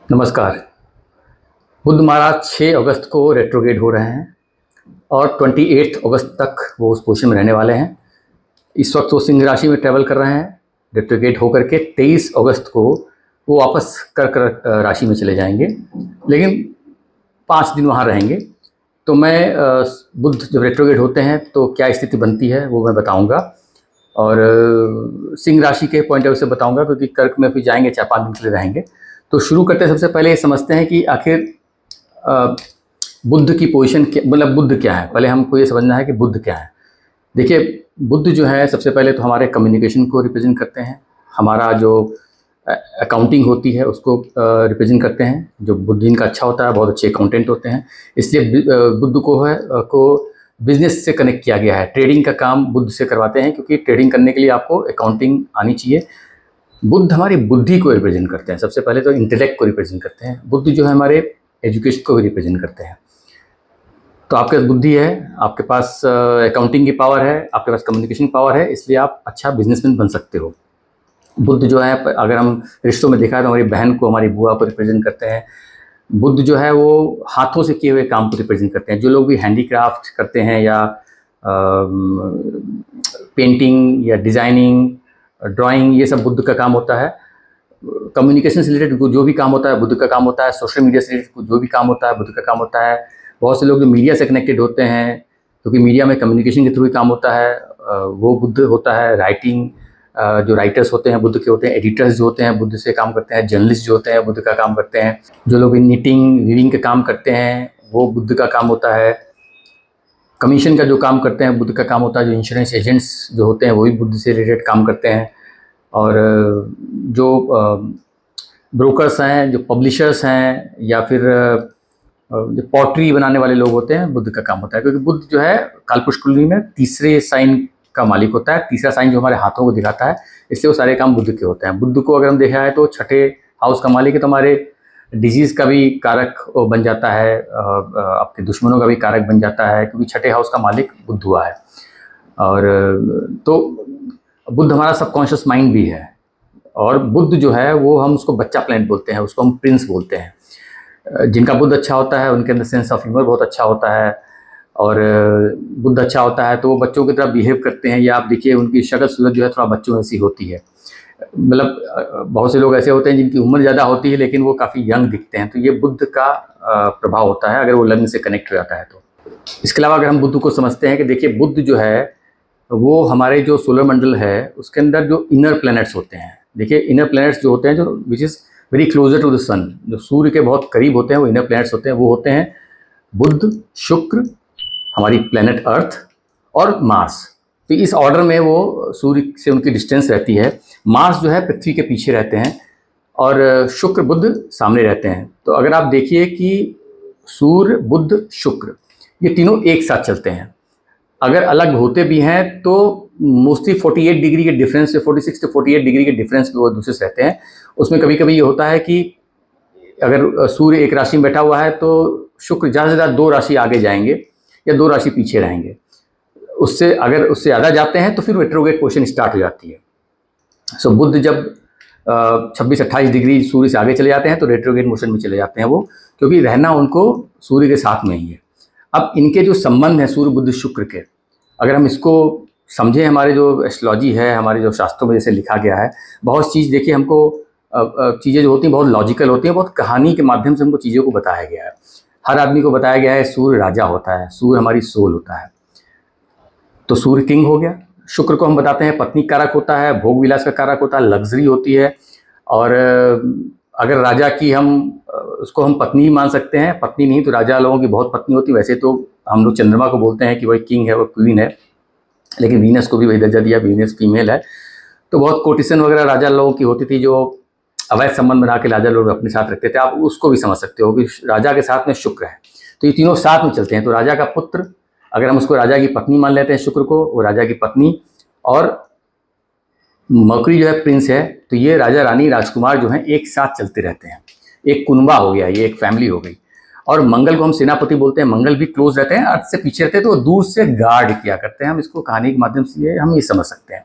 नमस्कार। बुध महाराज 6 अगस्त को रेट्रोग्रेड हो रहे हैं और 28 अगस्त तक वो उस पोजीशन में रहने वाले हैं। इस वक्त वो सिंह राशि में ट्रैवल कर रहे हैं रेट्रोग्रेड होकर के 23 अगस्त को वो वापस कर्क राशि में चले जाएंगे, लेकिन 5 दिन वहाँ रहेंगे। तो मैं बुध जब रेट्रोग्रेड होते हैं तो क्या स्थिति बनती है वो मैं बताऊँगा और सिंह राशि के पॉइंट ऑफ व्यू से बताऊँगा, क्योंकि कर्क में फिर जाएंगे 4-5 दिन के लिए रहेंगे। तो शुरू करते हैं, सबसे पहले ये समझते हैं कि आखिर बुध की पोजीशन क्या, मतलब बुध क्या है। पहले हमको ये समझना है कि बुध क्या है। देखिए, बुध जो है सबसे पहले तो हमारे कम्युनिकेशन को रिप्रेजेंट करते हैं, हमारा जो अकाउंटिंग होती है उसको रिप्रेजेंट करते हैं। जो बुध जिनका अच्छा होता है बहुत अच्छे अकाउंटेंट होते हैं, इसलिए बुध को बिजनेस से कनेक्ट किया गया है। ट्रेडिंग का काम बुध से करवाते हैं, क्योंकि ट्रेडिंग करने के लिए आपको अकाउंटिंग आनी चाहिए। बुध हमारी बुद्धि को रिप्रेजेंट करते हैं, सबसे पहले तो इंटेलेक्ट को रिप्रेजेंट करते हैं। बुद्ध जो है हमारे एजुकेशन को भी रिप्रेजेंट करते हैं। तो आपके पास बुद्धि है, आपके पास अकाउंटिंग की पावर है, आपके पास कम्युनिकेशन पावर है, इसलिए आप अच्छा बिजनेसमैन बन सकते हो। बुद्ध जो है, अगर हम रिश्तों में देखा तो हमारी बहन को, हमारी बुआ को रिप्रेजेंट करते हैं। बुद्ध जो है वो हाथों से किए हुए काम को रिप्रेजेंट करते हैं। जो लोग भी हैंडीक्राफ्ट करते हैं या पेंटिंग या डिज़ाइनिंग, ड्राइंग, ये सब बुद्ध का काम होता है। कम्युनिकेशन से रिलेटेड जो भी काम होता है बुद्ध का काम होता है। सोशल मीडिया से रिलेटेड जो भी काम होता है बुद्ध का काम होता है। बहुत से लोग जो मीडिया से कनेक्टेड होते हैं, क्योंकि मीडिया में कम्युनिकेशन के थ्रू ही काम होता है, वो बुद्ध होता है। राइटिंग, जो राइटर्स होते हैं बुद्ध के होते हैं। एडिटर्स जो होते हैं बुद्ध से काम करते हैं। जर्नलिस्ट जो होते हैं बुद्ध का काम करते हैं। जो लोग निटिंग वीविंग के काम करते हैं वो बुद्ध का काम होता है। कमीशन का जो काम करते हैं बुद्ध का काम होता है। जो इंश्योरेंस एजेंट्स जो होते हैं वो भी बुद्ध से रिलेटेड काम करते हैं। और जो ब्रोकर्स हैं, जो पब्लिशर्स हैं, या फिर जो पॉटरी बनाने वाले लोग होते हैं, बुद्ध का काम होता है। क्योंकि बुद्ध जो है कालपुरुष कुंडली में तीसरे साइन का मालिक होता है। तीसरा साइन जो हमारे हाथों को दिखाता है, इसलिए वो सारे काम बुद्ध के होते हैं। बुद्ध को अगर हम देखा है तो छठे हाउस का मालिक है, तो हमारे डिजीज़ का भी कारक बन जाता है, आपके दुश्मनों का भी कारक बन जाता है, क्योंकि छठे हाउस का मालिक बुद्ध हुआ है। और तो बुद्ध हमारा सबकॉन्शियस माइंड भी है। और बुद्ध जो है वो हम उसको बच्चा प्लैनेट बोलते हैं, उसको हम प्रिंस बोलते हैं। जिनका बुद्ध अच्छा होता है उनके अंदर सेंस ऑफ ह्यूमर बहुत अच्छा होता है। और बुद्ध अच्छा होता है तो वो बच्चों की तरह बिहेव करते हैं, या आप देखिए उनकी शक्ल सूरत जो है थोड़ा बच्चों जैसी होती है। मतलब बहुत से लोग ऐसे होते हैं जिनकी उम्र ज़्यादा होती है लेकिन वो काफ़ी यंग दिखते हैं, तो ये बुद्ध का प्रभाव होता है अगर वो लग्न से कनेक्ट हो जाता है तो। इसके अलावा अगर हम बुद्ध को समझते हैं कि देखिए, बुद्ध जो है वो हमारे जो सोलर मंडल है उसके अंदर जो इनर प्लैनेट्स होते हैं। देखिए, इनर प्लैनेट्स जो होते हैं, जो which is very closer to the sun, जो सूर्य के बहुत करीब होते हैं, वो इनर प्लैनेट्स होते हैं। वो होते हैं बुध, शुक्र, हमारी प्लैनेट अर्थ और मार्स। तो इस ऑर्डर में वो सूर्य से उनकी डिस्टेंस रहती है। मार्स जो है पृथ्वी के पीछे रहते हैं और शुक्र बुध सामने रहते हैं। तो अगर आप देखिए कि सूर्य, बुध, शुक्र ये तीनों एक साथ चलते हैं। अगर अलग होते भी हैं तो मोस्टली 48 डिग्री के डिफरेंस से, 46 से 48 डिग्री के डिफरेंस पे वो दूसरे से रहते हैं। उसमें कभी कभी ये होता है कि अगर सूर्य एक राशि में बैठा हुआ है तो शुक्र ज़्यादा से ज़्यादा 2 राशि आगे जाएंगे या 2 राशि पीछे रहेंगे। उससे अगर उससे ज़्यादा जाते हैं तो फिर रेट्रोग्रेड पोजीशन स्टार्ट हो जाती है। सो बुध जब 26-28 डिग्री सूर्य से आगे चले जाते हैं तो रेट्रोग्रेड मोशन में चले जाते हैं वो, क्योंकि रहना उनको सूर्य के साथ में ही है। अब इनके जो संबंध हैं सूर्य, बुध, शुक्र के, अगर हम इसको समझें, हमारे जो एस्ट्रोलॉजी है, हमारे जो शास्त्रों में जैसे लिखा गया है, बहुत चीज़ देखिए हमको चीज़ें जो होती हैं बहुत लॉजिकल होती हैं, बहुत कहानी के माध्यम से हमको चीज़ों को बताया गया है। हर आदमी को बताया गया है सूर्य राजा होता है, सूर्य हमारी सोल होता है, तो सूर्य किंग हो गया। शुक्र को हम बताते हैं पत्नी कारक होता है, भोग विलास का कारक होता है, लग्जरी होती है। और अगर राजा की हम उसको हम पत्नी ही मान सकते हैं, पत्नी नहीं तो राजा लोगों की बहुत पत्नी होती है। वैसे तो हम लोग चंद्रमा को बोलते हैं कि वही किंग है, वो क्वीन है, लेकिन वीनस को भी वही दर्जा दिया, वीनस फीमेल है। तो बहुत कोटिशन वगैरह राजा लोगों की होती थी, जो अवैध संबंध बना के राजा लोग अपने साथ रखते थे। आप उसको भी समझ सकते हो कि राजा के साथ में शुक्र है, तो ये तीनों साथ में चलते हैं। तो राजा का पुत्र, अगर हम उसको राजा की पत्नी मान लेते हैं शुक्र को, वो राजा की पत्नी, और मरकरी जो है प्रिंस है, तो ये राजा रानी राजकुमार जो हैं एक साथ चलते रहते हैं। एक कुनबा हो गया, ये एक फैमिली हो गई। और मंगल को हम सेनापति बोलते हैं, मंगल भी क्लोज रहते हैं, अर्थ से पीछे रहते हैं, तो दूर से गार्ड किया करते हैं। हम इसको कहानी के माध्यम से हम ये समझ सकते हैं।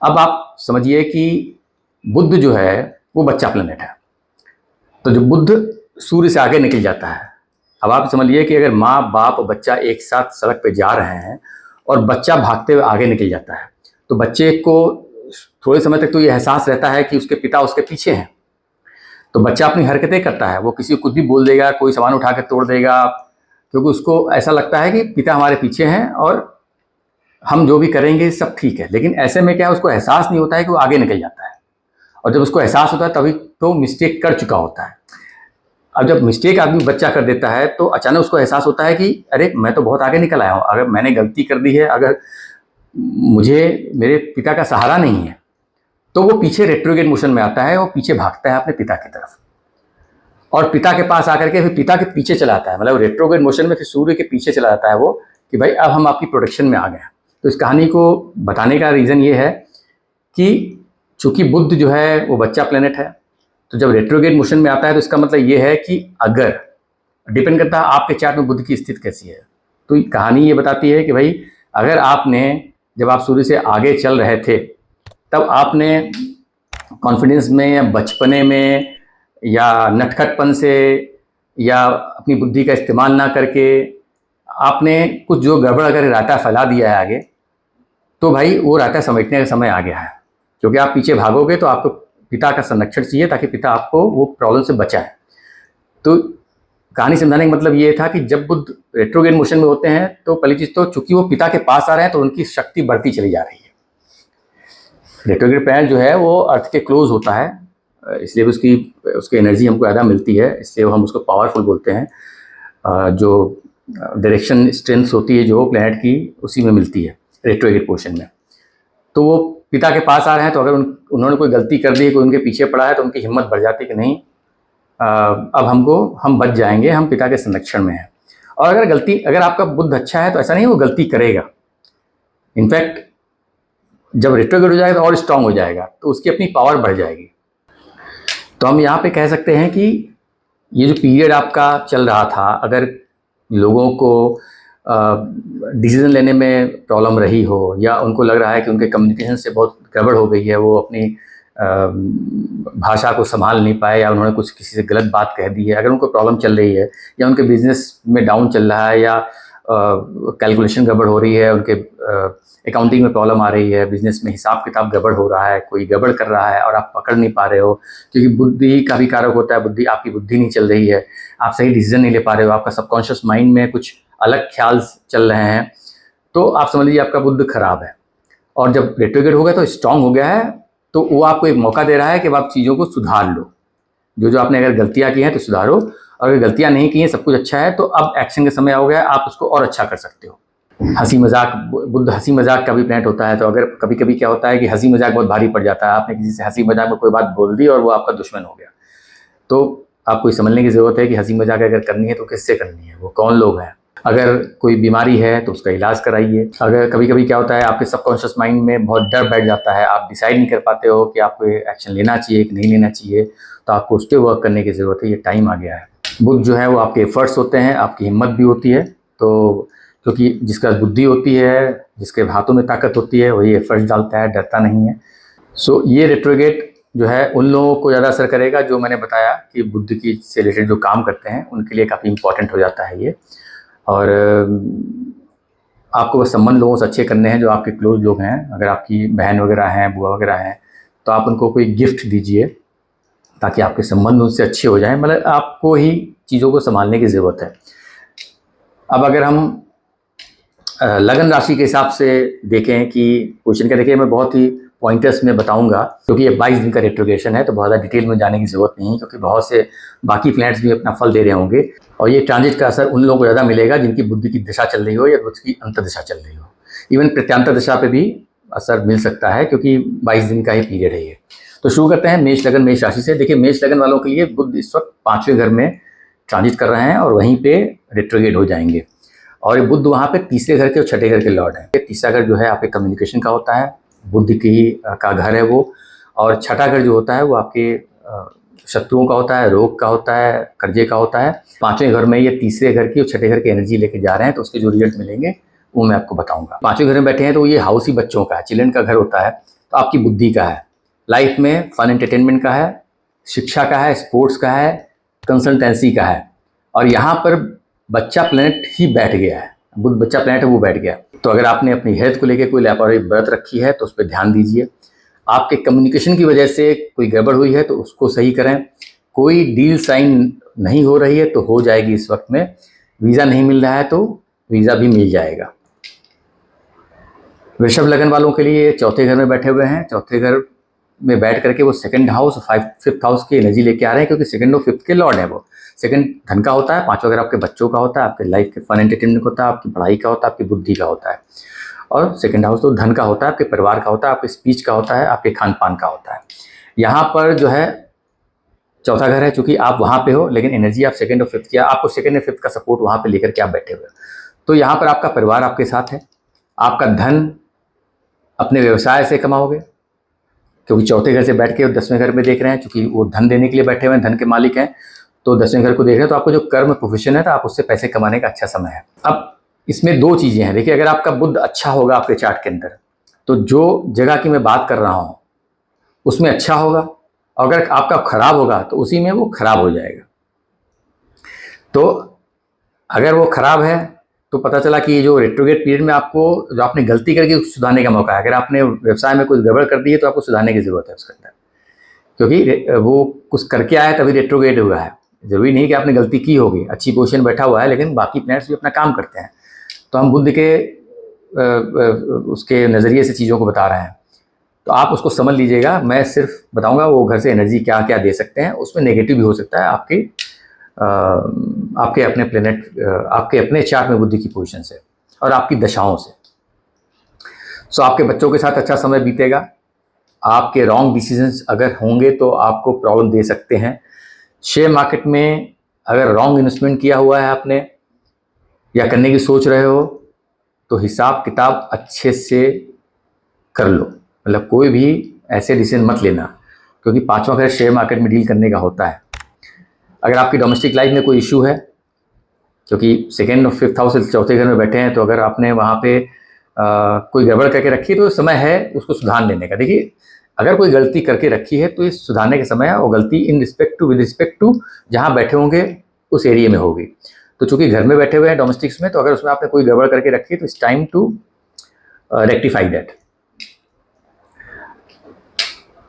अब आप समझिए कि बुध जो है वो बच्चा प्लेनेट है, तो जो बुध सूर्य से आगे निकल जाता है, अब आप समझिए कि अगर माँ बाप और बच्चा एक साथ सड़क पे जा रहे हैं और बच्चा भागते हुए आगे निकल जाता है, तो बच्चे को थोड़े समय तक तो ये एहसास रहता है कि उसके पिता उसके पीछे हैं। तो बच्चा अपनी हरकतें करता है, वो किसी को कुछ भी बोल देगा, कोई सामान उठा कर तोड़ देगा, क्योंकि उसको ऐसा लगता है कि पिता हमारे पीछे हैं और हम जो भी करेंगे सब ठीक है। लेकिन ऐसे में क्या है, उसको एहसास नहीं होता है कि वो आगे निकल जाता है, और जब उसको एहसास होता है तभी तो मिस्टेक कर चुका होता है। अब जब मिस्टेक आदमी बच्चा कर देता है तो अचानक उसको एहसास होता है कि अरे मैं तो बहुत आगे निकल आया हूँ, अगर मैंने गलती कर दी है, अगर मुझे मेरे पिता का सहारा नहीं है, तो वो पीछे रेट्रोग्रेड मोशन में आता है, वो पीछे भागता है अपने पिता की तरफ और पिता के पास आकर के फिर पिता के पीछे चला आता है। मतलब रेट्रोग्रेड मोशन में फिर सूर्य के पीछे चला जाता है वो, कि भाई अब हम आपकी प्रोटेक्शन में आ गए। तो इस कहानी को बताने का रीज़न ये है कि चूंकि बुध जो है वो बच्चा प्लेनेट है, तो जब रेट्रोग्रेड मोशन में आता है तो इसका मतलब ये है कि अगर डिपेंड करता है आपके चार्ट में बुध की स्थिति कैसी है। तो कहानी ये बताती है कि भाई अगर आपने जब आप सूर्य से आगे चल रहे थे तब आपने कॉन्फिडेंस में या बचपने में या नटखटपन से या अपनी बुद्धि का इस्तेमाल ना करके आपने कुछ जो गड़बड़ करके रायता फैला दिया है आगे, तो भाई वो रायता समेटने का समय आ गया है। क्योंकि आप पीछे भागोगे तो आपको पिता का संरक्षण चाहिए ताकि पिता आपको वो प्रॉब्लम से बचाए। तो कहानी समझाने का मतलब ये था कि जब बुध रेट्रोग्रेड मोशन में होते हैं तो पहली चीज़ तो चूंकि वो पिता के पास आ रहे हैं तो उनकी शक्ति बढ़ती चली जा रही है। रेट्रोग्रेड प्लैनेट जो है वो अर्थ के क्लोज होता है, इसलिए उसकी एनर्जी हमको ज़्यादा मिलती है, इसलिए हम उसको पावरफुल बोलते हैं। जो डायरेक्शन स्ट्रेंथ होती है जो प्लैनेट की उसी में मिलती है रेट्रोग्रेड पोर्शन में। तो वो पिता के पास आ रहे हैं तो अगर उन्होंने कोई गलती कर दी है, कोई उनके पीछे पड़ा है, तो उनकी हिम्मत बढ़ जाती है कि नहीं अब हम बच जाएंगे, हम पिता के संरक्षण में हैं। और अगर आपका बुध अच्छा है तो ऐसा नहीं वो गलती करेगा, इनफैक्ट जब रेट्रोग्रेड हो जाएगा तो और स्ट्रांग हो जाएगा, तो उसकी अपनी पावर बढ़ जाएगी। तो हम यहाँ पे कह सकते हैं कि ये जो पीरियड आपका चल रहा था, अगर लोगों को डिसीजन लेने में प्रॉब्लम रही हो या उनको लग रहा है कि उनके कम्युनिकेशन से बहुत गड़बड़ हो गई है, वो अपनी भाषा को संभाल नहीं पाए या उन्होंने कुछ किसी से गलत बात कह दी है, अगर उनको प्रॉब्लम चल रही है या उनके बिजनेस में डाउन चल रहा है या कैलकुलेशन गड़बड़ हो रही है, उनके अकाउंटिंग में प्रॉब्लम आ रही है, बिजनेस में हिसाब किताब गड़बड़ हो रहा है, कोई गड़बड़ कर रहा है और आप पकड़ नहीं पा रहे हो, क्योंकि बुद्धि का भी कारक होता है, आपकी बुद्धि नहीं चल रही है, आप सही डिसीजन नहीं ले पा रहे हो, आपका सबकॉन्शियस माइंड में कुछ अलग ख्याल चल रहे हैं, तो आप समझ लीजिए आपका बुद्ध खराब है। और जब रेट्रोग्रेड हो गया तो स्ट्रांग हो गया है, तो वो आपको एक मौका दे रहा है कि आप चीज़ों को सुधार लो। जो आपने अगर गलतियाँ की हैं तो सुधारो, और अगर गलतियाँ नहीं की हैं, सब कुछ अच्छा है, तो अब एक्शन का समय हो गया है, आप उसको और अच्छा कर सकते हो। हंसी मजाक, बुद्ध हंसी मजाक का भी प्लैनेट होता है, तो अगर कभी कभी क्या होता है कि हंसी मजाक बहुत भारी पड़ जाता है, आपने किसी से हंसी मजाक में कोई बात बोल दी और वो आपका दुश्मन हो गया, तो आपको समझने की ज़रूरत है कि हंसी मजाक अगर करनी है तो किससे करनी है, वो कौन लोग हैं। अगर कोई बीमारी है तो उसका इलाज कराइए। अगर कभी कभी क्या होता है आपके सबकॉन्शियस माइंड में बहुत डर बैठ जाता है, आप डिसाइड नहीं कर पाते हो कि आपको एक्शन लेना चाहिए कि नहीं लेना चाहिए, तो आपको उस पर वर्क करने की ज़रूरत है, ये टाइम आ गया है। बुद्ध जो है वो आपके एफर्ट्स होते हैं, आपकी हिम्मत भी होती है, तो क्योंकि जिसका बुद्धि होती है, जिसके हाथों में ताकत होती है, वही एफर्ट्स डालता है, डरता नहीं है। सो ये रेट्रोग्रेड जो है उन लोगों को ज़्यादा असर करेगा जो मैंने बताया कि बुद्धि की से रिलेटेड जो काम करते हैं उनके लिए काफ़ी इंपॉर्टेंट हो जाता है ये। और आपको संबंध लोगों से अच्छे करने हैं, जो आपके क्लोज लोग हैं, अगर आपकी बहन वगैरह हैं, बुआ वगैरह हैं, तो आप उनको कोई गिफ्ट दीजिए ताकि आपके संबंध उनसे अच्छे हो जाएं। मतलब आपको ही चीज़ों को संभालने की ज़रूरत है। अब अगर हम लगन राशि के हिसाब से देखें कि क्वेश्चन का, देखिए मैं बहुत ही पॉइंटर्स में बताऊंगा क्योंकि ये 22 दिन का रेट्रोग्रेशन है, तो बहुत ज़्यादा डिटेल में जाने की ज़रूरत नहीं है, क्योंकि बहुत से बाकी प्लैनेट्स भी अपना फल दे रहे होंगे। और ये ट्रांजिट का असर उन लोगों को ज़्यादा मिलेगा जिनकी बुद्धि की दिशा चल रही हो या बुद्ध की अंतर दिशा चल रही हो। इवन प्रत्यांतर दिशा पे भी असर मिल सकता है, क्योंकि 22 दिन का ही पीरियड है ये। तो शुरू करते हैं मेष लगन मेष राशि से। देखिए मेष लगन वालों के लिए बुध इस वक्त 5वें घर में ट्रांजिट कर रहे हैं और वहीं पे रेट्रोग्रेड हो जाएंगे। और बुध वहाँ पे तीसरे घर के और छठे घर के लॉर्ड हैं। तीसरा घर जो है आपके कम्युनिकेशन का होता है, बुद्धि का घर है वो। और छठा घर जो होता है वो आपके शत्रुओं का होता है, रोग का होता है, कर्जे का होता है। 5वें घर में ये तीसरे घर की और छठे घर की एनर्जी लेके जा रहे हैं, तो उसके जो रिजल्ट मिलेंगे वो मैं आपको बताऊंगा। 5वें घर में बैठे हैं तो ये हाउस ही बच्चों का है, चिल्ड्रन का घर होता है, तो आपकी बुद्धि का है, लाइफ में फन एंटरटेनमेंट का है, शिक्षा का है, स्पोर्ट्स का है, कंसल्टेंसी का है, और यहाँ पर बच्चा प्लैनेट ही बैठ गया है, बुध बच्चा प्लैनेट है वो बैठ गया। तो अगर आपने अपनी हेल्थ को लेकर कोई लापरवाही बरत रखी है तो उस पर ध्यान दीजिए। आपके कम्युनिकेशन की वजह से कोई गड़बड़ हुई है तो उसको सही करें। कोई डील साइन नहीं हो रही है तो हो जाएगी इस वक्त में। वीज़ा नहीं मिल रहा है तो वीज़ा भी मिल जाएगा। वृषभ लगन वालों के लिए चौथे घर में बैठे हुए हैं, चौथे घर में बैठ करके वो सेकंड हाउस, फिफ्थ हाउस की एनर्जी लेके आ रहे हैं, क्योंकि सेकंड और फिफ्थ के लॉर्ड है वो। सेकंड धन का होता है, पांचवा घर आपके बच्चों का होता है, आपके लाइफ के फन एंटरटेनमेंट होता है, आपकी पढ़ाई का होता है, आपकी बुद्धि का होता है। और सेकंड हाउस तो धन का होता है, आपके परिवार का होता है, आपके स्पीच का होता है, आपके खान पान का होता है। यहाँ पर जो है चौथा घर है, चूंकि आप वहाँ पे हो, लेकिन एनर्जी आप सेकंड और फिफ्थ की, आपको सेकंड और फिफ्थ का सपोर्ट वहाँ पे लेकर के आप बैठे हुए हो। तो यहाँ पर आपका परिवार आपके साथ है, आपका धन अपने व्यवसाय से कमाओगे, क्योंकि चौथे घर से बैठ के 10वें घर में देख रहे हैं, क्योंकि वो धन देने के लिए बैठे हुए हैं, धन के मालिक हैं, तो 10वें घर को देख रहे हैं। तो आपको जो कर्म प्रोफेशन है तो आप उससे पैसे कमाने का अच्छा समय है। अब इसमें दो चीज़ें हैं। देखिए, अगर आपका बुध अच्छा होगा आपके चार्ट के अंदर, तो जो जगह की मैं बात कर रहा हूँ उसमें अच्छा होगा, और अगर आपका खराब होगा तो उसी में वो खराब हो जाएगा। तो अगर वो खराब है तो पता चला कि जो रेट्रोग्रेड पीरियड में आपको जो आपने गलती करके सुधारने का मौका है। अगर आपने व्यवसाय में कुछ गड़बड़ कर दी है तो आपको सुधारने की जरूरत है उसके अंदर, क्योंकि वो कुछ करके आया है तभी रेट्रोग्रेड हुआ है। जरूरी नहीं कि आपने गलती की होगी, अच्छी पोजीशन बैठा हुआ है, लेकिन बाकी प्लैनेट्स भी अपना काम करते हैं। तो हम बुध के उसके नज़रिए से चीज़ों को बता रहे हैं, तो आप उसको समझ लीजिएगा। मैं सिर्फ बताऊंगा वो घर से एनर्जी क्या क्या दे सकते हैं। उसमें नेगेटिव भी हो सकता है आपके अपने प्लेनेट, आपके अपने चार्ट में बुद्धि की पोजीशन से और आपकी दशाओं से। सो आपके बच्चों के साथ अच्छा समय बीतेगा। आपके रॉन्ग डिसीजंस अगर होंगे तो आपको प्रॉब्लम दे सकते हैं। शेयर मार्केट में अगर रॉन्ग इन्वेस्टमेंट किया हुआ है आपने या करने की सोच रहे हो तो हिसाब किताब अच्छे से कर लो। मतलब कोई भी ऐसे डिसीजन मत लेना, क्योंकि पांचवा घर शेयर मार्केट में डील करने का होता है। अगर आपकी डोमेस्टिक लाइफ में कोई इशू है, क्योंकि सेकेंड और फिफ्थ हाउस चौथे घर में बैठे हैं, तो अगर आपने वहाँ पे कोई गड़बड़ करके रखी है तो समय है उसको सुधार लेने का। देखिए, अगर कोई गलती करके रखी है तो ये सुधारने के समय है, और गलती विद रिस्पेक्ट टू जहाँ बैठे होंगे उस एरिया में होगी। तो चूंकि घर में बैठे हुए हैं डोमेस्टिक्स में, तो अगर उसमें आपने कोई गड़बड़ करके रखी है तो it's time to rectify that.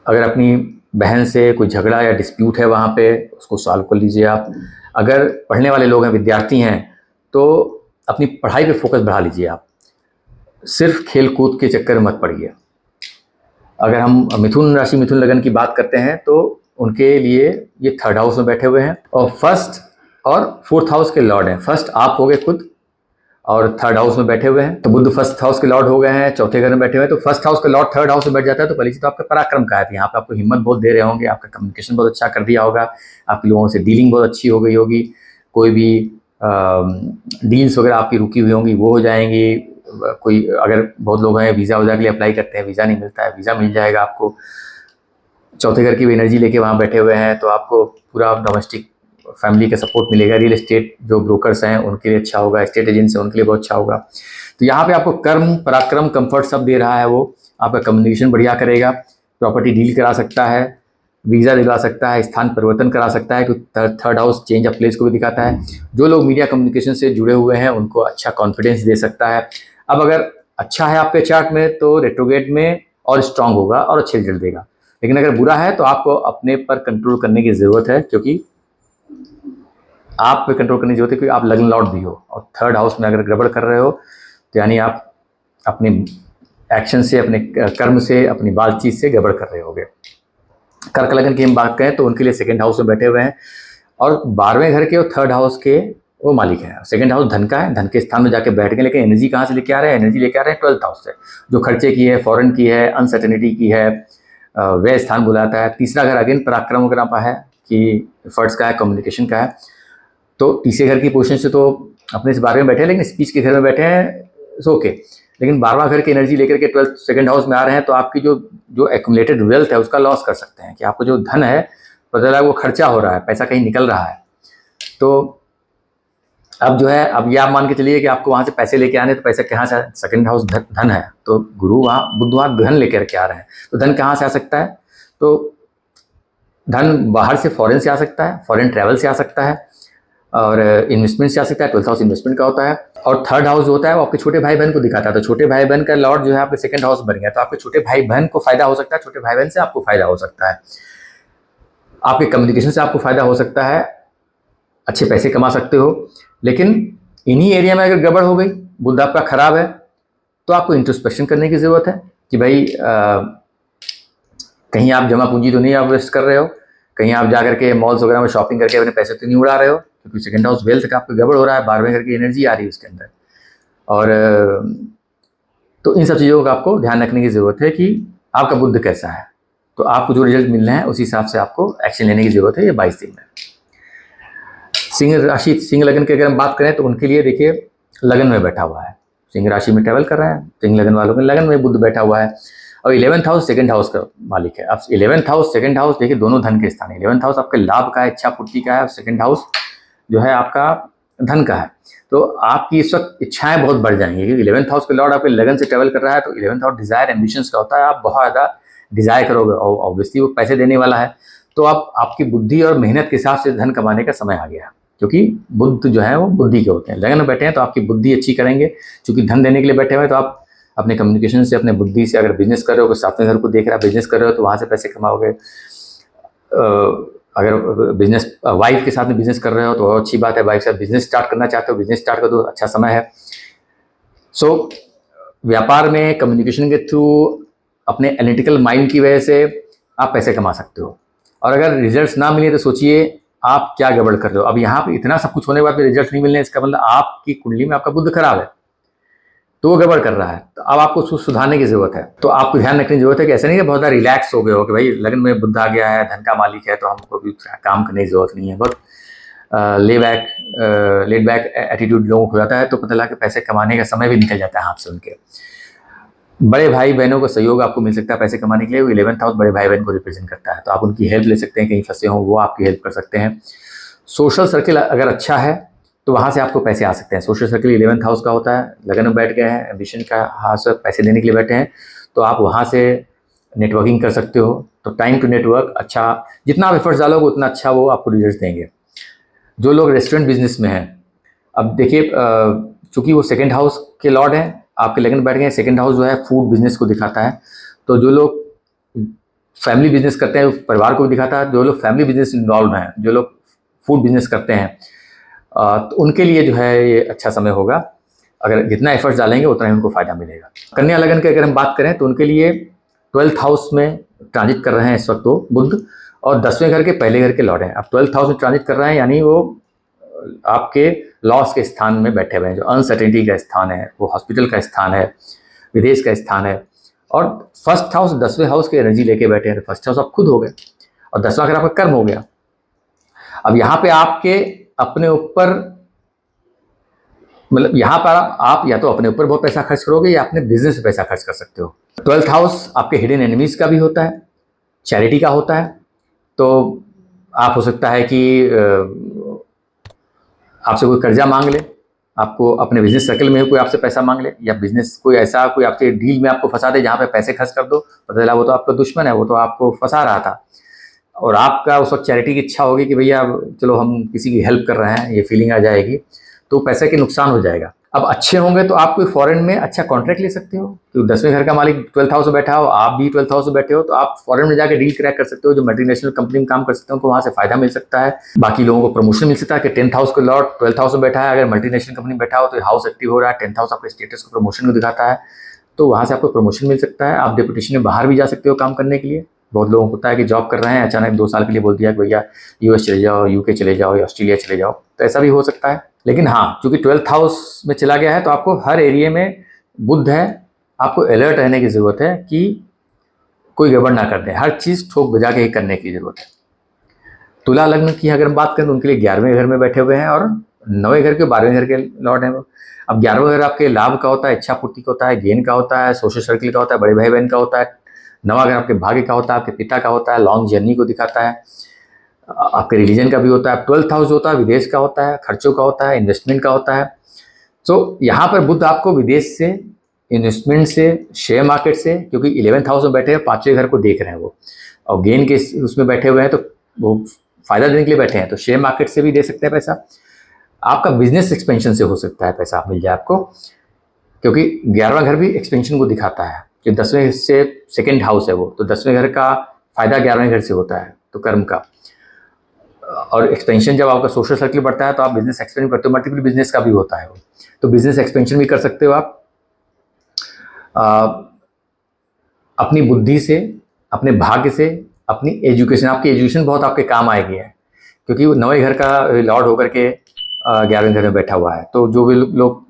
अगर अपनी बहन से कोई झगड़ा या डिस्प्यूट है वहाँ पे, उसको सॉल्व कर लीजिए आप। अगर पढ़ने वाले लोग हैं, विद्यार्थी हैं, तो अपनी पढ़ाई पे फोकस बढ़ा लीजिए आप। सिर्फ खेल कूद के चक्कर में मत पड़िए। अगर हम मिथुन राशि, मिथुन लगन की बात करते हैं, तो उनके लिए ये थर्ड हाउस में बैठे हुए हैं और फर्स्ट और फोर्थ हाउस के लॉर्ड हैं। फर्स्ट आप हो गए खुद, और थर्ड हाउस में बैठे हुए हैं। तो बुध फर्स्ट हाउस के लॉर्ड हो गए हैं, चौथे घर में बैठे हुए हैं। तो फर्स्ट हाउस का लॉर्ड थर्ड हाउस में बैठ जाता है तो पहले से तो आपका पराक्रम का है। यहाँ पे आपको हिम्मत बहुत दे रहे होंगे, आपका कम्युनिकेशन बहुत अच्छा कर दिया होगा, आपके लोगों से डीलिंग बहुत अच्छी हो गई होगी, कोई भी डील्स वगैरह आपकी रुकी हुई होंगी वो हो जाएंगी। कोई अगर बहुत लोग हैं वीज़ा के लिए अप्लाई करते हैं, वीज़ा नहीं मिलता है, वीज़ा मिल जाएगा आपको। चौथे घर की भी एनर्जी लेके वहाँ बैठे हुए हैं, तो आपको पूरा डोमेस्टिक फैमिली का सपोर्ट मिलेगा। रियल एस्टेट जो ब्रोकर्स हैं उनके लिए अच्छा होगा, एस्टेट एजेंट्स हैं उनके लिए बहुत अच्छा होगा। तो यहाँ पे आपको कर्म, पराक्रम, कंफर्ट सब दे रहा है वो। आपका कम्युनिकेशन बढ़िया करेगा, प्रॉपर्टी डील करा सकता है, वीज़ा दिला सकता है, स्थान परिवर्तन करा सकता है, क्योंकि third house change of place को भी दिखाता है। जो लोग मीडिया कम्युनिकेशन से जुड़े हुए हैं उनको अच्छा कॉन्फिडेंस दे सकता है। अब अगर अच्छा है आपके चार्ट में तो रेट्रोग्रेड में और स्ट्रांग होगा और अच्छे रिजल्ट देगा। लेकिन अगर बुरा है तो आपको अपने पर कंट्रोल करने की ज़रूरत है, क्योंकि आप पे कंट्रोल करने की जरूरत है, क्योंकि आप लगन लॉर्ड भी हो। और थर्ड हाउस में अगर गड़बड़ कर रहे हो तो यानी आप अपने एक्शन से, अपने कर्म से, अपनी बातचीत से गड़बड़ कर रहे होगे। कर्क लगन की हम बात करें तो उनके लिए सेकंड हाउस में बैठे हुए हैं, और 12वें घर के और थर्ड हाउस के वो मालिक हैं। सेकंड हाउस धन का है, धन के स्थान में जाके बैठ गए, लेकिन एनर्जी कहाँ से लेके आ रहे हैं? एनर्जी लेके आ रहे हैं 12th हाउस से, जो खर्चे की है, फॉरेन की है, अनसर्टेनिटी की है, वह स्थान बुलाता है। तीसरा घर अगेन पराक्रम वगैरह का है, कि एफर्ट्स का है, कम्युनिकेशन का है। तो तीसरे घर की पोजीशन से तो अपने से 12वें में बैठे हैं, लेकिन स्पीच के घर में बैठे हैं सो ओके। लेकिन 12वां घर की एनर्जी लेकर के 12th सेकंड हाउस में आ रहे हैं, तो आपकी जो एक्यूमुलेटेड वेल्थ है उसका लॉस कर सकते हैं। कि आपको जो धन है पता चला वो खर्चा हो रहा है, पैसा कहीं निकल रहा है। तो अब जो है, अब ये आप मान के चलिए कि आपको वहाँ से पैसे लेके आने, तो पैसा कहाँ से? सेकंड हाउस धन है, तो गुरु वहाँ, बुध वहाँ धन लेकर के आ रहे हैं, तो धन कहाँ से आ सकता है? तो धन बाहर से फॉरेन से आ सकता है, फॉरेन ट्रैवल से आ सकता है, और इन्वेस्टमेंट से आ सकता है। 12th हाउस इन्वेस्टमेंट का होता है। और 3rd हाउस जो होता है वो आपके छोटे भाई बहन को दिखाता है। तो छोटे भाई बहन का लॉर्ड जो है आपके 2nd हाउस बन गया, तो आपके छोटे भाई बहन को फायदा हो सकता है, छोटे भाई बहन से आपको फायदा हो सकता है, आपके कम्युनिकेशन से आपको फायदा हो सकता है, अच्छे पैसे कमा सकते हो। लेकिन इन्हीं एरिया में अगर गड़बड़ हो गई, बुध आपका खराब है, तो आपको इंट्रोस्पेक्शन करने की ज़रूरत है कि भाई कहीं आप जमा पूंजी तो नहीं आप वेस्ट कर रहे हो, कहीं आप जा करके मॉल्स वगैरह में शॉपिंग करके अपने पैसे तो नहीं उड़ा रहे हो, क्योंकि 2nd हाउस वेल्थ का आपको गड़बड़ हो रहा है, 12वें घर की एनर्जी आ रही है उसके अंदर। और तो इन सब चीज़ों का आपको ध्यान रखने की ज़रूरत है कि आपका बुध कैसा है, तो आपको जो रिजल्ट मिलना है उस हिसाब से आपको एक्शन लेने की ज़रूरत है ये 22 दिन में। सिंह राशि, सिंह लगन की अगर हम बात करें तो उनके लिए देखिए लगन में बैठा हुआ है, सिंह राशि में ट्रैवल कर रहा है, सिंह लगन वालों के लगन में बुध बैठा हुआ है। और 11th हाउस 2nd हाउस का मालिक है। अब 11th हाउस 2nd हाउस देखिए दोनों धन के स्थान है। 11th हाउस आपके लाभ का है, इच्छा पूर्ति का है, और 2nd हाउस जो है आपका धन का है। तो आपकी इस वक्त इच्छाएं बहुत बढ़ जाएंगी, क्योंकि 11th हाउस के लॉर्ड आपके लगन से ट्रैवल कर रहा है। तो 11th हाउस डिजायर एम्बिशंस का होता है, आप बहुत ज़्यादा डिजायर करोगे, और ऑब्वियसली वो पैसे देने वाला है। तो आप आपकी बुद्धि और मेहनत के हिसाब से धन कमाने का समय आ गया, क्योंकि बुद्ध जो है वो बुद्धि के होते हैं। लगन में बैठे हैं तो आपकी बुद्धि अच्छी करेंगे, क्योंकि धन देने के लिए बैठे हुए हैं। तो आप अपने कम्युनिकेशन से, अपने बुद्धि से, अगर बिजनेस कर रहे हो, 7वें घर को देख रहा है, बिजनेस कर रहे हो तो वहाँ से पैसे कमाओगे। अगर बिजनेस वाइफ के साथ में बिजनेस कर रहे हो तो और अच्छी बात है, वाइफ से बिजनेस स्टार्ट करना चाहते हो, बिजनेस स्टार्ट कर दो, अच्छा समय है। सो व्यापार में कम्युनिकेशन के थ्रू, अपने एनालिटिकल माइंड की वजह से आप पैसे कमा सकते हो। और अगर रिजल्ट्स ना मिले तो सोचिए आप क्या गड़बड़ कर रहे हो। अब यहाँ पे इतना सब कुछ होने के बाद भी रिजल्ट नहीं मिलने, इसका मतलब आपकी कुंडली में आपका बुध खराब है, तो वो गड़बड़ कर रहा है। तो अब आपको उसको सुधारने की जरूरत है। तो आपको ध्यान रखने की जरूरत है कि ऐसा नहीं है बहुत ज़्यादा रिलैक्स हो गए हो कि भाई लगन में बुध आ गया है, धन का मालिक है, तो हमको भी काम करने की जरूरत नहीं है। बहुत लेड बैक एटीट्यूड लोगों को हो जाता है, तो पता लगा कि पैसे कमाने का समय भी निकल जाता है हाथ से उनके। बड़े भाई बहनों का सहयोग आपको मिल सकता है पैसे कमाने के लिए। वो 11th हाउस बड़े भाई बहन को रिप्रेजेंट करता है, तो आप उनकी हेल्प ले सकते हैं, कहीं फंसे हों वो आपकी हेल्प कर सकते हैं। सोशल सर्किल अगर अच्छा है तो वहाँ से आपको पैसे आ सकते हैं। सोशल सर्किल 11th हाउस का होता है, लगन में बैठ गए हैं, एम्बिशन का हाउस पैसे देने के लिए बैठे हैं, तो आप वहाँ से नेटवर्किंग कर सकते हो। तो टाइम टू नेटवर्क अच्छा, जितना आप एफर्ट्स डालोगे उतना अच्छा वो आपको रिजल्ट देंगे। जो लोग रेस्टोरेंट बिजनेस में हैं, अब देखिए चूँकि वो 2nd हाउस के लॉर्ड हैं, आपके लगन बैठ गए। 2nd हाउस जो है फूड बिजनेस को दिखाता है, तो जो लोग फैमिली बिजनेस करते हैं परिवार को भी दिखाता है। जो लोग फैमिली बिजनेस इन्वॉल्व हैं, जो लोग फूड बिजनेस करते हैं, तो उनके लिए जो है ये अच्छा समय होगा। अगर जितना एफर्ट्स डालेंगे उतना ही उनको फायदा मिलेगा। कन्या लगन की अगर हम बात करें तो उनके लिए 12th हाउस में ट्रांजिट कर रहे हैं इस वक्त वो बुध, और 10वें घर के पहले घर के लॉर्ड हैं। अब 12th हाउस में ट्रांजिट कर रहे हैं, यानी वो आपके लॉस के स्थान में बैठे हुए हैं। जो अनसर्टेनिटी का स्थान है, वो हॉस्पिटल का स्थान है, विदेश का स्थान है। और 1st हाउस 10वें हाउस की एनर्जी लेके बैठे हैं। 1st हाउस आप खुद हो गए, और 10वां घर आपका कर्म हो गया। अब यहाँ पे आपके अपने ऊपर, मतलब यहाँ पर आप या तो अपने ऊपर बहुत पैसा खर्च करोगे या अपने बिजनेस पे पैसा खर्च कर सकते हो। 12th हाउस आपके हिडन एनिमीज का भी होता है, चैरिटी का होता है। तो आप हो सकता है कि आपसे कोई कर्जा मांग ले, आपको अपने बिजनेस सर्कल में कोई आपसे पैसा मांग ले, या बिजनेस कोई ऐसा कोई आपके डील में आपको फंसा दे जहाँ पे पैसे खर्च कर दो, पता चला वो तो आपका दुश्मन है, वो तो आपको फंसा रहा था, और आपका उस वक्त चैरिटी की इच्छा होगी कि भैया चलो हम किसी की हेल्प कर रहे हैं, ये फीलिंग आ जाएगी, तो पैसे के नुकसान हो जाएगा। अब अच्छे होंगे तो आप कोई फॉरेन में अच्छा कॉन्ट्रैक्ट ले सकते हो, क्योंकि 10वें घर का मालिक 12th हाउस में बैठा हो, आप भी 12th हाउस में बैठे हो, तो आप फॉरेन में जाकर डील क्रैक कर सकते हो। जो मल्टीनेशनल कंपनी में काम कर सकते हो उनको वहाँ से फायदा मिल सकता है। बाकी लोगों को प्रमोशन मिल सकता है कि 10th हाउस के लॉर्ड 12th हाउस में बैठा है, अगर मल्टीनेशनल कंपनी में बैठा हो तो हाउस एक्टिव हो रहा है, 10th हाउस आपके स्टेटस को प्रमोशन को दिखाता है, तो वहाँ से आपको प्रमोशन मिल सकता है। आप डेपुटेशन में बाहर भी जा सकते हो काम करने के लिए। बहुत लोगों को होता है कि जॉब कर रहे हैं, अचानक 2 साल के लिए बोल दिया कि भैया यूएस चले जाओ, यूके चले जाओ, या ऑस्ट्रेलिया चले जाओ, तो ऐसा भी हो सकता है। लेकिन हाँ, चूंकि 12th हाउस में चला गया है तो आपको हर एरिया में बुध है, आपको अलर्ट रहने की ज़रूरत है कि कोई गड़बड़ ना कर दे, हर चीज़ ठोक बजा के ही करने की ज़रूरत है। तुला लग्न की अगर हम बात करें तो उनके लिए 11वें घर में बैठे हुए हैं, और 9वें घर के 12वें घर के लॉर्ड हैं वो। अब 11वां घर आपके लाभ का होता है, इच्छा पूर्ति का होता है, गेन का होता है, सोशल सर्किल का होता है, बड़े भाई बहन का होता है। 9वां घर आपके भाग्य का होता है, आपके पिता का होता है, लॉन्ग जर्नी को दिखाता है, आपके रिलीजन का भी होता है। 12th हाउस होता है विदेश का होता है, खर्चों का होता है, इन्वेस्टमेंट का होता है। तो यहाँ पर बुध आपको विदेश से, इन्वेस्टमेंट से, शेयर मार्केट से, क्योंकि 11th हाउस में बैठे हैं, 5वें घर को देख रहे हैं वो, और गेन के उसमें बैठे हुए हैं, तो वो फ़ायदा देने के लिए बैठे हैं, तो शेयर मार्केट से भी दे सकते हैं पैसा। आपका बिजनेस एक्सपेंशन से हो सकता है पैसा मिल जाए आपको, क्योंकि 11वां घर भी एक्सपेंशन को दिखाता है कि 10वें से सेकेंड हाउस है वो, तो 10वें घर का फ़ायदा 11वें घर से होता है, तो कर्म का। और एक्सपेंशन जब आपका सोशल सर्किल बढ़ता है तो आप बिजनेस एक्सपेंड करते हो, मल्टीपल बिजनेस का भी होता है वो, तो बिजनेस एक्सपेंशन भी कर सकते हो आप। अपनी बुद्धि से, अपने भाग्य से, अपनी एजुकेशन, आपकी एजुकेशन बहुत आपके काम आएगी है, क्योंकि वो 9वें घर का लॉर्ड होकर के 11वें घर में बैठा हुआ है। तो जो भी लोग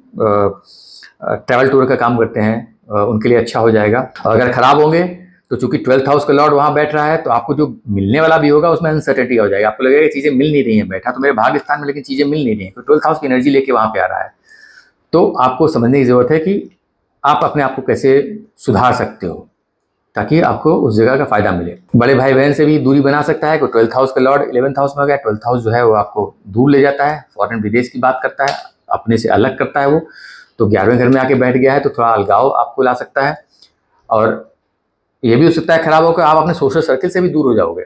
ट्रैवल टूर का काम करते हैं उनके लिए अच्छा हो जाएगा। अगर ख़राब होंगे तो चूंकि 12th हाउस का लॉर्ड वहाँ बैठ रहा है, तो आपको जो मिलने वाला भी होगा उसमें अनसर्टेनिटी हो जाएगा। आपको लगेगा कि चीज़ें मिल नहीं रही हैं, बैठा तो मेरे भाग्य स्थान में लेकिन चीज़ें मिल नहीं रही हैं, तो 12th हाउस की एनर्जी लेके वहाँ पे आ रहा है। तो आपको समझने की ज़रूरत है कि आप अपने आप को कैसे सुधार सकते हो ताकि आपको उस जगह का फ़ायदा मिले। बड़े भाई बहन से भी दूरी बना सकता है, कोई 12th हाउस का लॉर्ड 11th हाउस में आ गया। 12th हाउस जो है वो आपको दूर ले जाता है, फॉरेन विदेश की बात करता है, अपने से अलग करता है वो। तो 11वें घर में आके बैठ गया है तो थोड़ा अलगाव आपको ला सकता है, और ये भी हो सकता है खराब होकर आप अपने सोशल सर्किल से भी दूर हो जाओगे।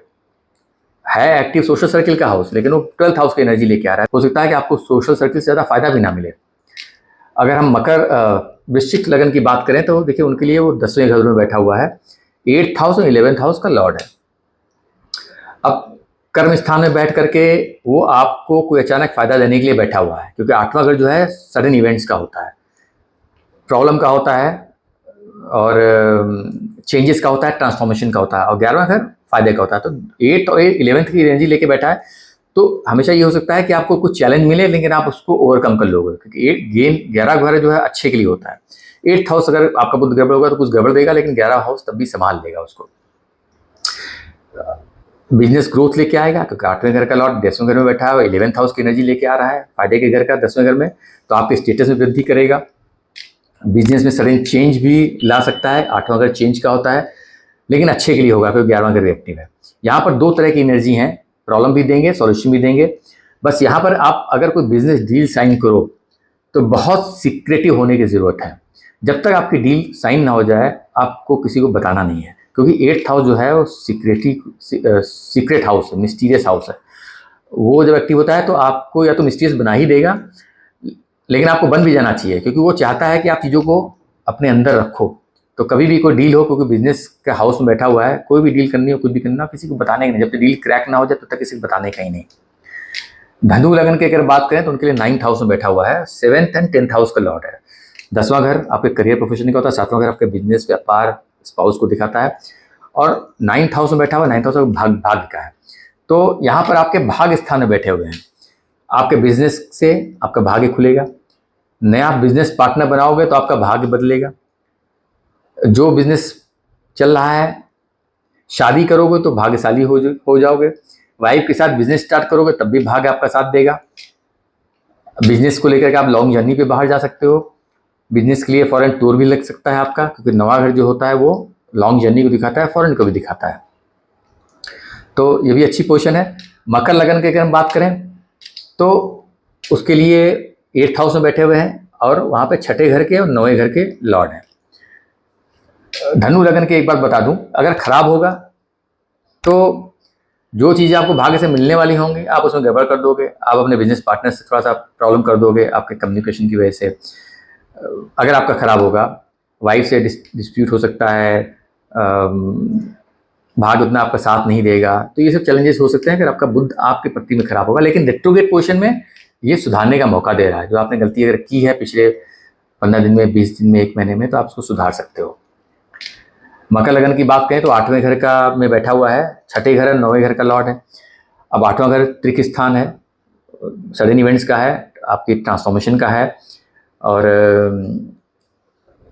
है एक्टिव सोशल सर्किल का हाउस, लेकिन वो 12th हाउस की एनर्जी लेके आ रहा है। हो सकता है कि आपको सोशल सर्किल से ज़्यादा फायदा भी ना मिले। अगर हम मकर वृश्चिक लगन की बात करें तो देखिए उनके लिए वो 10वें घर में बैठा हुआ है, 8th हाउस और 11th हाउस का लॉर्ड है। अब कर्म स्थान में बैठ करके वो आपको कोई अचानक फायदा देने के लिए बैठा हुआ है, क्योंकि 8वां घर जो है सडन इवेंट्स का होता है, प्रॉब्लम का होता है, और चेंजेस का होता है, ट्रांसफॉर्मेशन का होता है, और 11वां घर फायदे का होता है। तो 8 और 11th की एनर्जी लेके बैठा है, तो हमेशा ये हो सकता है कि आपको कुछ चैलेंज मिले लेकिन आप उसको ओवरकम कर लोगे, क्योंकि 11 घर जो है अच्छे के लिए होता है। 8th हाउस अगर आपका बुद्ध गड़बड़ होगा तो कुछ गड़बड़ देगा, लेकिन 11 हाउस तब भी संभाल लेगा उसको। बिजनेस ग्रोथ लेके आएगा, क्योंकि 8वें घर का लॉर्ड 10वें घर में बैठा है, 11th हाउस की एनर्जी लेके आ रहा है, फायदे के घर का 10वें घर में, तो आपके स्टेटस में वृद्धि करेगा। बिजनेस में सडन चेंज भी ला सकता है, 8वां घर चेंज का होता है, लेकिन अच्छे के लिए होगा क्योंकि 11वां घर एक्टिव है। यहाँ पर 2 तरह की एनर्जी हैं, प्रॉब्लम भी देंगे, सॉल्यूशन भी देंगे। बस यहाँ पर आप अगर कोई बिजनेस डील साइन करो तो बहुत सीक्रेटिव होने की ज़रूरत है। जब तक आपकी डील साइन ना हो जाए आपको किसी को बताना नहीं है, क्योंकि 8th हाउस जो है वो सीक्रेट हाउस है, मिस्टीरियस हाउस है। वो जब एक्टिव होता है तो आपको या तो मिस्टीरियस बना ही देगा, लेकिन आपको बन भी जाना चाहिए, क्योंकि वो चाहता है कि आप चीज़ों को अपने अंदर रखो। तो कभी भी कोई डील हो, क्योंकि बिजनेस का हाउस में बैठा हुआ है, कोई भी डील करनी हो, कुछ भी करना हो, किसी को बताने का नहीं। जब तक डील क्रैक ना हो जाए तब तक किसी को बताने का ही नहीं। धनु लगन की अगर बात करें तो उनके लिए 9th हाउस में बैठा हुआ है, 7th एंड 10th हाउस का लॉर्ड है। 10वां घर आपके करियर प्रोफेशन का होता है, 7वां घर आपके बिजनेस व्यापार स्पाउस को दिखाता है, और 9th हाउस में बैठा हुआ, 9th हाउस भाग्य का है। तो यहाँ पर आपके भाग्य स्थान में बैठे हुए हैं, आपके बिजनेस से आपका भाग्य खुलेगा। नया बिजनेस पार्टनर बनाओगे तो आपका भाग्य बदलेगा। जो बिजनेस चल रहा है, शादी करोगे तो भाग्यशाली हो जाओगे। वाइफ के साथ बिजनेस स्टार्ट करोगे तब भी भाग्य आपका साथ देगा। बिजनेस को लेकर के आप लॉन्ग जर्नी पे बाहर जा सकते हो। बिजनेस के लिए फॉरेन टूर भी लग सकता है आपका, क्योंकि 9वां घर जो होता है वो लॉन्ग जर्नी को दिखाता है, फॉरेन को भी दिखाता है। तो ये भी अच्छी पोजीशन है। मकर लगन की अगर हम बात करें तो उसके लिए 8th हाउस में बैठे हुए हैं, और वहाँ पे 6ठे घर के और 9वें घर के लॉर्ड हैं। धनु लगन की एक बात बता दूं, अगर खराब होगा तो जो चीज़ें आपको भाग्य से मिलने वाली होंगी आप उसमें गड़बड़ कर दोगे, आप अपने बिजनेस पार्टनर से थोड़ा सा प्रॉब्लम कर दोगे आपके कम्युनिकेशन की वजह से। अगर आपका खराब होगा, वाइफ से डिस्प्यूट हो सकता है, भाग्य उतना आपका साथ नहीं देगा, तो ये सब चैलेंजेस हो सकते हैं अगर आपका बुध आपके पत्ती में खराब होगा। लेकिन रेट्रोग्रेड पोजीशन में ये सुधारने का मौका दे रहा है। जो आपने गलती अगर की है पिछले 15 दिन में, 20 दिन में, 1 महीने में, तो आप उसको सुधार सकते हो। मकर लगन की बात करें तो 8वें घर का में बैठा हुआ है, 6ठे घर है, 9वें घर का लॉर्ड है। अब 8वां घर त्रिक स्थान है, सडन इवेंट्स का है, आपकी ट्रांसफॉर्मेशन का है, और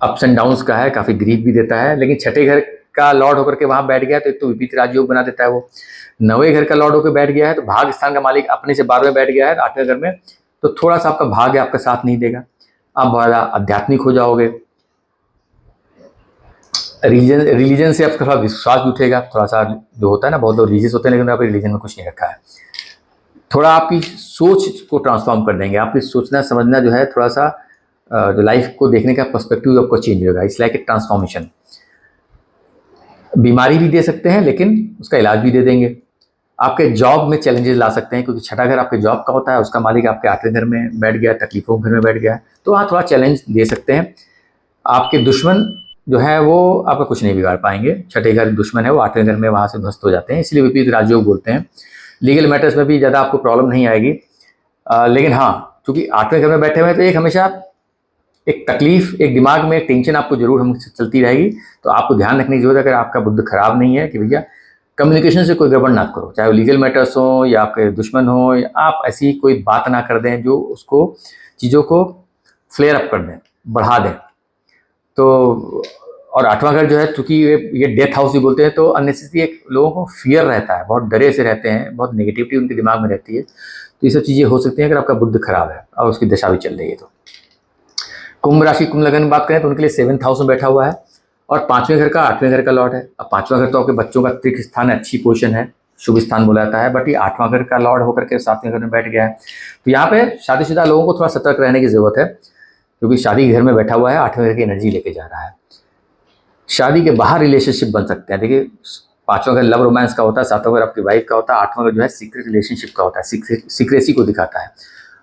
अप्स एंड डाउन्स का है, काफ़ी ग्रीफ भी देता है। लेकिन 6ठे घर का लॉर्ड होकर के वहाँ बैठ गया तो एक तो विपरीत राजयोग बना देता है वो। 9वें घर का लॉर्ड होकर बैठ गया है तो भाग्य स्थान का मालिक अपने से 12वें बैठ गया है 8वें घर में, तो थोड़ा सा आपका भाग्य आपका साथ नहीं देगा, आप बहुत ज़्यादा आध्यात्मिक हो जाओगे। रिलीजन से आपका थोड़ा विश्वास भी उठेगा, थोड़ा सा जो होता है ना, बहुत लोग रिलीजियस होते हैं लेकिन आपने रिलीजन में कुछ नहीं रखा है। थोड़ा आपकी सोच को ट्रांसफॉर्म कर देंगे, आपकी सोचना समझना जो है थोड़ा सा जो लाइफ को देखने का पर्सपेक्टिव आपको चेंज होगा। It's like a transformation. बीमारी भी दे सकते हैं लेकिन उसका इलाज भी दे देंगे। आपके जॉब में चैलेंजेस ला सकते हैं, क्योंकि छठा घर आपके जॉब का होता है, उसका मालिक आपके 8वें घर में बैठ गया, तकलीफों के घर में बैठ गया है, तो वहाँ थोड़ा चैलेंज दे सकते हैं। आपके दुश्मन जो है वो आपका कुछ नहीं बिगाड़ पाएंगे। छठे घर दुश्मन है वो 8वें घर में वहाँ से ध्वस्त हो जाते हैं, इसलिए विपरीत राजयोग बोलते हैं। लीगल मैटर्स में भी ज़्यादा आपको प्रॉब्लम नहीं आएगी, लेकिन हाँ, चूँकि 8वें घर में बैठे हुए हैं तो एक हमेशा एक तकलीफ, एक दिमाग में एक टेंशन आपको जरूर हमेशा चलती रहेगी। तो आपको ध्यान रखने की जरूरत है, अगर आपका बुद्ध खराब नहीं है, कि भैया कम्युनिकेशन से कोई गड़बड़ ना करो, चाहे वो लीगल मैटर्स हो या आपके दुश्मन हो, या आप ऐसी कोई बात ना कर दें जो उसको चीज़ों को फ्लेयर अप कर दें, बढ़ा दें। तो और 8वां घर जो है, चूँकि ये डेथ हाउस भी बोलते हैं, तो अननेसेसरी एक लोगों को फियर रहता है, बहुत डरे से रहते हैं, बहुत नेगेटिविटी उनके दिमाग में रहती है। तो ये सब चीज़ें हो सकती हैं अगर आपका बुद्ध खराब है और उसकी दशा भी चल रही है। तो कुंभ राशि, कुंभ लग्न की बात करें तो उनके लिए 7th हाउस में बैठा हुआ है और 5वें घर का 8वें घर का लॉर्ड है। अब 5वां घर तो आपके बच्चों का तीर्थ स्थान है, अच्छी पोजीशन है, शुभ स्थान बोला जाता है, बट ये 8वां घर का लॉर्ड होकर के 7वें घर में बैठ गया है। तो यहाँ पे शादीशुदा लोगों को थोड़ा सतर्क रहने की जरूरत है, क्योंकि शादी के घर में बैठा हुआ है, 8वें घर की एनर्जी लेके जा रहा है। शादी के बाहर रिलेशनशिप बन सकते हैं। देखिए, 5वां घर लव रोमांस का होता है, 7वां घर आपकी वाइफ का होता है, 8वां घर जो है सीक्रेट रिलेशनशिप का होता है, सीक्रेसी को दिखाता है।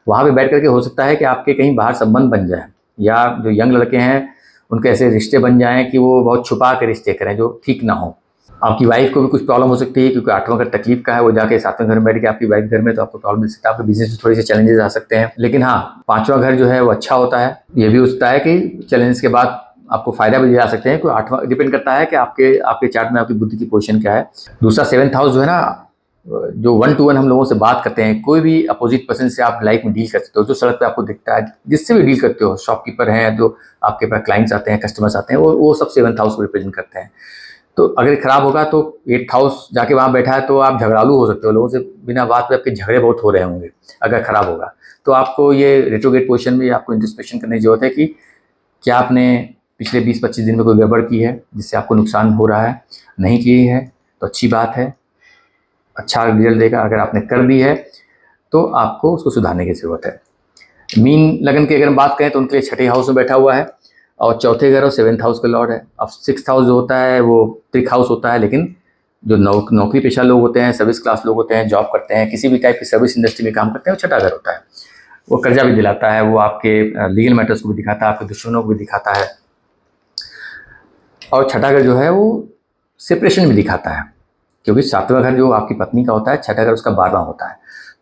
वहाँ पे बैठ करके हो सकता है कि आपके कहीं बाहर संबंध बन जाए, या जो यंग लड़के हैं उनके ऐसे रिश्ते बन जाएं कि वो बहुत छुपा के रिश्ते करें जो ठीक ना हो। आपकी वाइफ को भी कुछ प्रॉब्लम हो सकती है, क्योंकि 8वां घर तकलीफ का है, वो जाके 7वें घर में बैठ के आपकी वाइफ घर में, तो आपको प्रॉब्लम मिल सकता है, आपके बिजनेस में थोड़े से चैलेंजेस आ सकते हैं। लेकिन हाँ, 5वां घर जो है वो अच्छा होता है। ये भी हो सकता है कि चैलेंज के बाद आपको फायदा भी दिला सकते हैं, क्योंकि 8वां डिपेंड करता है कि आपके चार्ट में आपकी बुद्धि की पोजीशन क्या है। दूसरा 7th हाउस जो है ना, जो 1 to 1 हम लोगों से बात करते हैं, कोई भी अपोजिट पर्सन से आप लाइफ में डील कर सकते हो, जो सड़क पे आपको दिखता है, जिससे भी डील करते हो, शॉपकीपर हैं, जो आपके पास क्लाइंट्स आते हैं, कस्टमर्स आते हैं, वो सब 7th हाउस को रिप्रेजेंट करते हैं। तो अगर खराब होगा तो 8th हाउस जाके वहाँ बैठा है, तो आप झगड़ालू हो सकते हो, लोगों से बिना बात पे आपके झगड़े बहुत हो रहे होंगे अगर खराब होगा। तो आपको ये रेट्रोग्रेड पोजीशन में आपको इंट्रोस्पेक्शन करने की जरूरत है कि क्या आपने पिछले 20-25 दिन में कोई गड़बड़ की है जिससे आपको नुकसान हो रहा है। नहीं की है तो अच्छी बात है, अच्छा रिजल्ट देगा। अगर आपने कर दी है तो आपको उसको सुधारने की ज़रूरत है। मीन लगन की अगर हम बात करें तो उनके लिए 6ठे हाउस में बैठा हुआ है और 4थे घर और 7th हाउस का लॉर्ड है। अब 6th हाउस जो होता है वो त्रिक हाउस होता है, लेकिन जो नौकरी पेशा लोग होते हैं, सर्विस क्लास लोग होते हैं, जॉब करते हैं, किसी भी टाइप की सर्विस इंडस्ट्री में काम करते हैं, वो छठा घर होता है। वो कर्जा भी दिलाता है, वो आपके लीगल मैटर्स को भी दिखाता है, आपके दुश्मनों को भी दिखाता है। और छठा घर जो है वो सेपरेशन भी दिखाता है, क्योंकि 7वां घर जो आपकी पत्नी का होता है, छठा घर उसका 12वां होता है।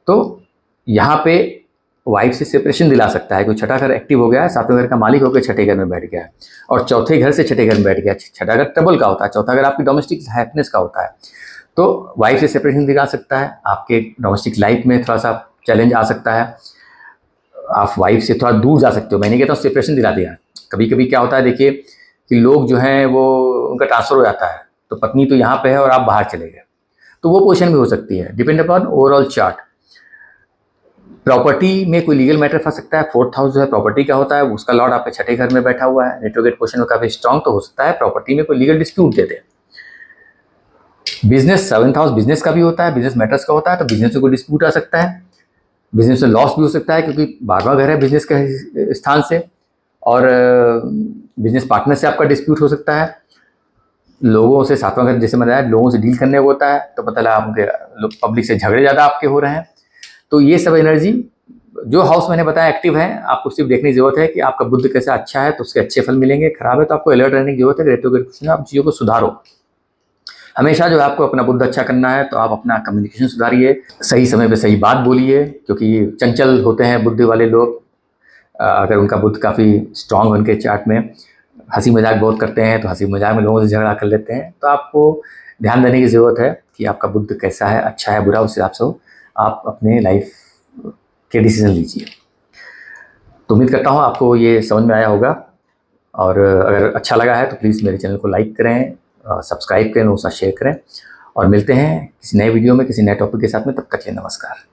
तो यहाँ पे वाइफ से सेपरेशन दिला सकता है, क्योंकि छठा घर एक्टिव हो गया है, 7वें घर का मालिक होकर छठे घर में बैठ गया है और चौथे घर से छठे घर में बैठ गया। छठा घर ट्रबल का होता है, चौथा घर आपकी डोमेस्टिक हैप्पीनेस का होता है। तो वाइफ से सेपरेशन दिला सकता है, आपके डोमेस्टिक लाइफ में थोड़ा सा चैलेंज आ सकता है, आप वाइफ से थोड़ा दूर जा सकते हो। मैं नहीं कहता हूँ सेपरेशन दिला दिया, कभी कभी क्या होता है देखिए कि लोग जो हैं वो उनका ट्रांसफ़र हो जाता है, तो पत्नी तो यहाँ पे है और आप बाहर चले गए, तो वो पोजीशन भी हो सकती है, depend upon overall chart. Property में कोई लीगल मैटर फंस सकता है। 4th हाउस जो है प्रॉपर्टी का होता है, उसका लॉर्ड आपके छठे घर में बैठा हुआ है, रेट्रोग्रेड पोजीशन में काफ़ी स्ट्रांग, तो हो सकता है प्रॉपर्टी में कोई लीगल डिस्प्यूट दे दे। बिजनेस, 7th हाउस बिजनेस का भी होता है, बिजनेस मैटर्स का होता है, तो बिजनेस में कोई डिस्प्यूट आ सकता है, बिजनेस में लॉस भी हो सकता है, क्योंकि 12वां घर है बिजनेस के स्थान से, और बिजनेस पार्टनर से आपका डिस्प्यूट हो सकता है। लोगों से 7वां घर जैसे बताया, लोगों से डील करने को होता है, तो पता लगा आपके पब्लिक से झगड़े ज़्यादा आपके हो रहे हैं। तो ये सब एनर्जी जो हाउस मैंने बताया एक्टिव है, आपको सिर्फ देखने की जरूरत है कि आपका बुद्ध कैसा अच्छा है तो उसके अच्छे फल मिलेंगे, खराब है तो आपको अलर्ट रहने की जरूरत है, रेट्रोग्रेड आप चीज़ों को सुधारो। हमेशा जो है आपको अपना बुद्ध अच्छा करना है, तो आप अपना कम्युनिकेशन सुधारिए, सही समय पे सही बात बोलिए, क्योंकि चंचल होते हैं बुद्धि वाले लोग। अगर उनका बुद्ध काफ़ी स्ट्रांग हो उनके चार्ट में, हंसी मजाक बहुत करते हैं, तो हंसी मजाक में लोगों से झगड़ा कर लेते हैं, तो आपको ध्यान देने की ज़रूरत है कि आपका बुद्ध कैसा है, अच्छा है बुरा, उस हिसाब से आप अपने लाइफ के डिसीजन लीजिए। तो उम्मीद करता हूँ आपको ये समझ में आया होगा, और अगर अच्छा लगा है तो प्लीज़ मेरे चैनल को लाइक करें, सब्सक्राइब करें, लोगों के साथ शेयर करें, और मिलते हैं किसी नए वीडियो में किसी नए टॉपिक के साथ में। तब तक के लिए नमस्कार।